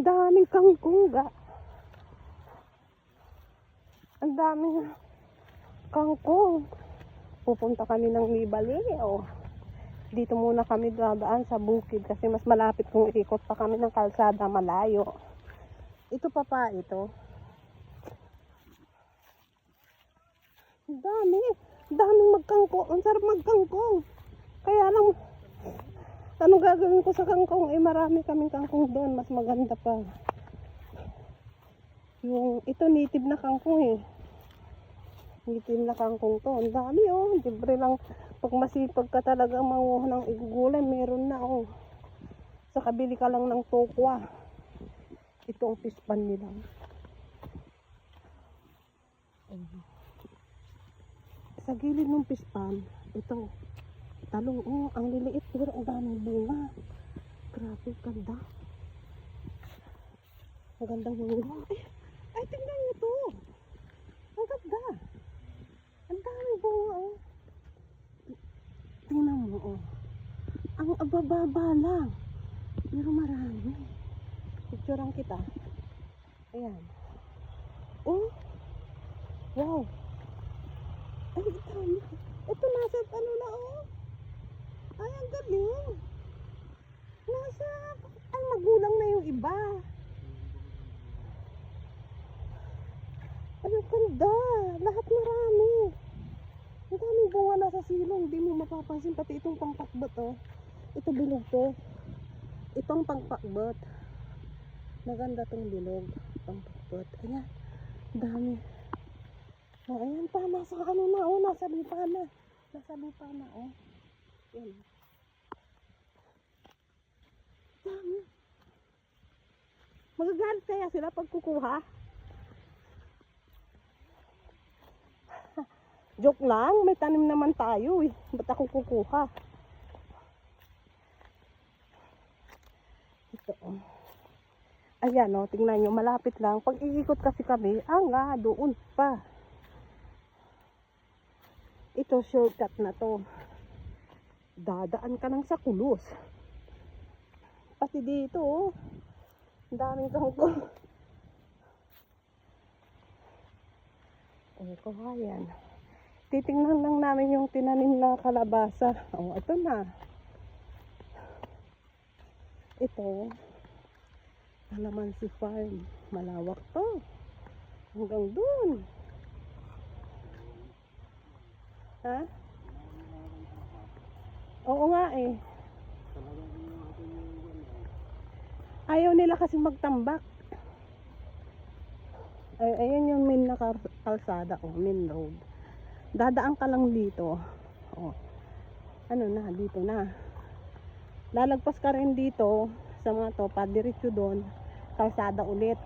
Ang daming kangkong ga. Ang daming kangkong. Pupunta kami ng Nibali. O, dito muna kami dadaan sa bukid kasi mas malapit kung ikot pa kami ng kalsada malayo. Ito pa ito. Ang daming magkangkong. Ang sarap magkangkong. Kaya lang, anong gagawin ko sa kangkong? Marami kaming kangkong doon. Mas maganda pa. Ito native na kangkong Native na kangkong to. Ang dami Libre lang. Pag masipag ka talaga manguha ng igugulay, meron na Sa kabili ka lang ng tokwa. Ito ang pispan nila. Sa gilid ng pispan, ito. Talong, ang liliit pero ang daming bunga. Grabe, ganda. Ang gandang bunga. Ay, tingnan nyo to. Ang ganda. Ang daming bunga, Tingnan mo, Ang abababa lang. Pero marami. Picturean kita. Ayan. Wow. Ay, ito nasa na, Ay, ang galing. Ay, magulang na yung iba. Ay, ang ganda. Lahat marami. Ang daming bunga nasa silong. Hindi mo mapapansin. Pati itong pangpakbot, Ito bilog to. Itong pangpakbot. Maganda tong bilog. Pangpakbot. Ayan. Dami. Ayan pa. Nasa Nasa lupa na. Yan. Dami. Magagalit kaya sila pag kukuha? Joke lang, may tanim naman tayo Ba't ako kukuha? Ito Ayan tingnan nyo, malapit lang. Pag iikot kasi kami, doon pa. Ito, shortcut na to. Dadaan ka lang sa kulos. Pati dito, ang daming kangkong. Kawayan. Titingnan lang namin yung tinanim na kalabasa. Ito na. Ito, Calamansi Farm. Malawak to. Hanggang dun. Ha? Oo nga Ayaw nila kasi magtambak. Ayan yung main na kalsada main road. Dadaan ka lang dito. Dito na. Lalagpas ka rin dito sa mga to, padiretso doon, kalsada ulit.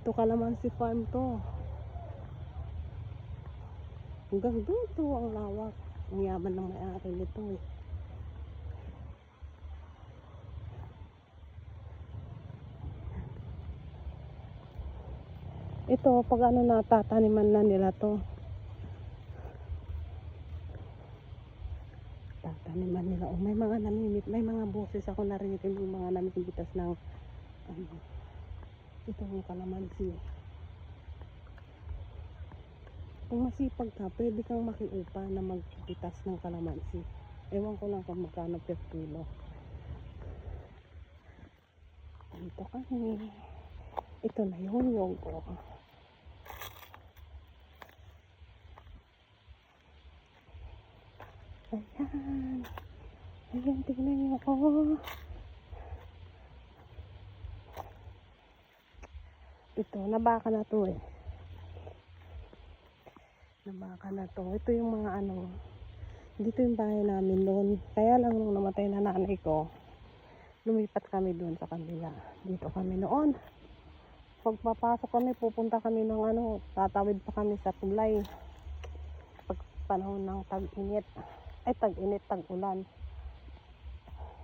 Ito Calamansi Farm to. Hanggang dito ang lawak. Ang yaman ng may-ari nito Ito, pag natataniman na nila to. Tataniman nila. May mga namimit. May mga boses ako narinig yung mga namimitas ng ito yung kalamansi. Kung masipag ka, pwede kang makiupa na magpitas ng kalamansi. Ewan ko lang kung magkano per kilo. Dito kami. Ito na yung ko. Ayan. Ayan, tignan nyo Ito, nabaka na to Nabaka na to. Ito yung mga dito yung bahay namin noon. Kaya lang nung namatay na nanay ko, lumipat kami doon sa kanila. Dito kami noon. Pagpapasok kami, pupunta kami ng tatawid pa kami sa tulay. Pag panahon ng tag-init. Tag-init, tag-ulan.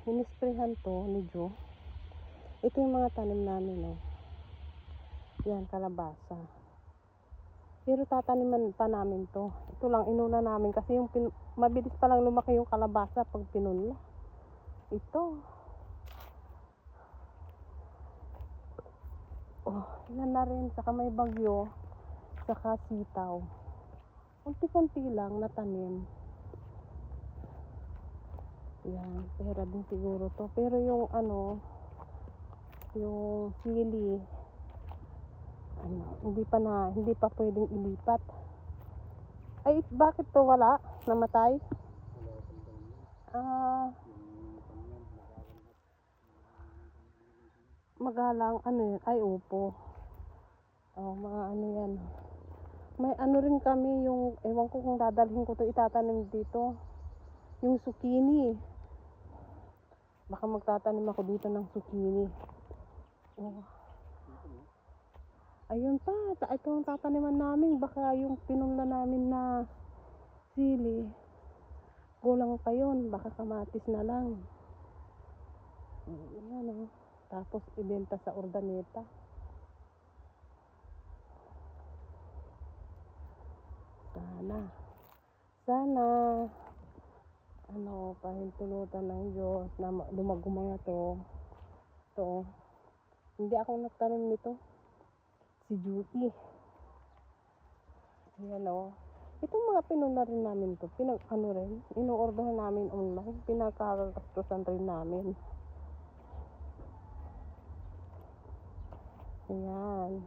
Inisprehan to ni Jo. Ito yung mga tanim namin Yan, kalabasa. Pero tataniman pa namin to. Ito lang inuna namin kasi yung mabilis pa lang lumaki yung kalabasa pag pinunla. Ito. Oh, yan na rin. Saka may bagyo. Saka sitaw. Kunti-kunti lang natanim. Yan. Pera din siguro to. Pero yung ano, yung sili, ano, hindi pa pwedeng ilipat. Ay, bakit to wala? Namatay? Ah, magalang, ano yun? Ay, upo. Oh, mga ano yan. May ano rin kami yung, ewan ko kung dadalhin ko to itatanim dito. Yung zucchini. Baka magtatanim ako dito ng zucchini. Oh. Ayun pa, ito ang tataniman namin. Baka yung pinunla namin na sili, kulang pa yun. Baka kamatis na lang. Yan o. Tapos ibenta sa Urdaneta. Sana ano, pahintulutan ng Diyos na lumago mga to. Ito, hindi ako nagtanim nito. Si Judy. Ayan o. Itong mga pinuna rin namin to. Ano rin, ino-order namin online. Pinakagastusan rin namin. Ayan.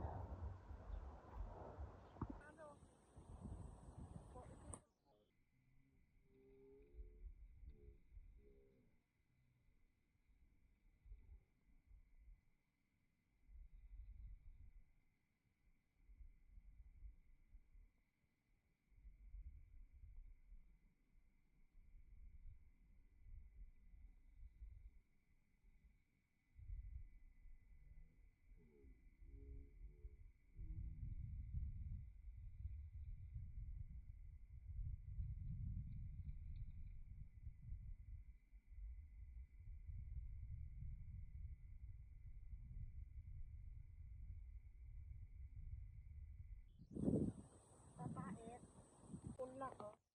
Punla ko.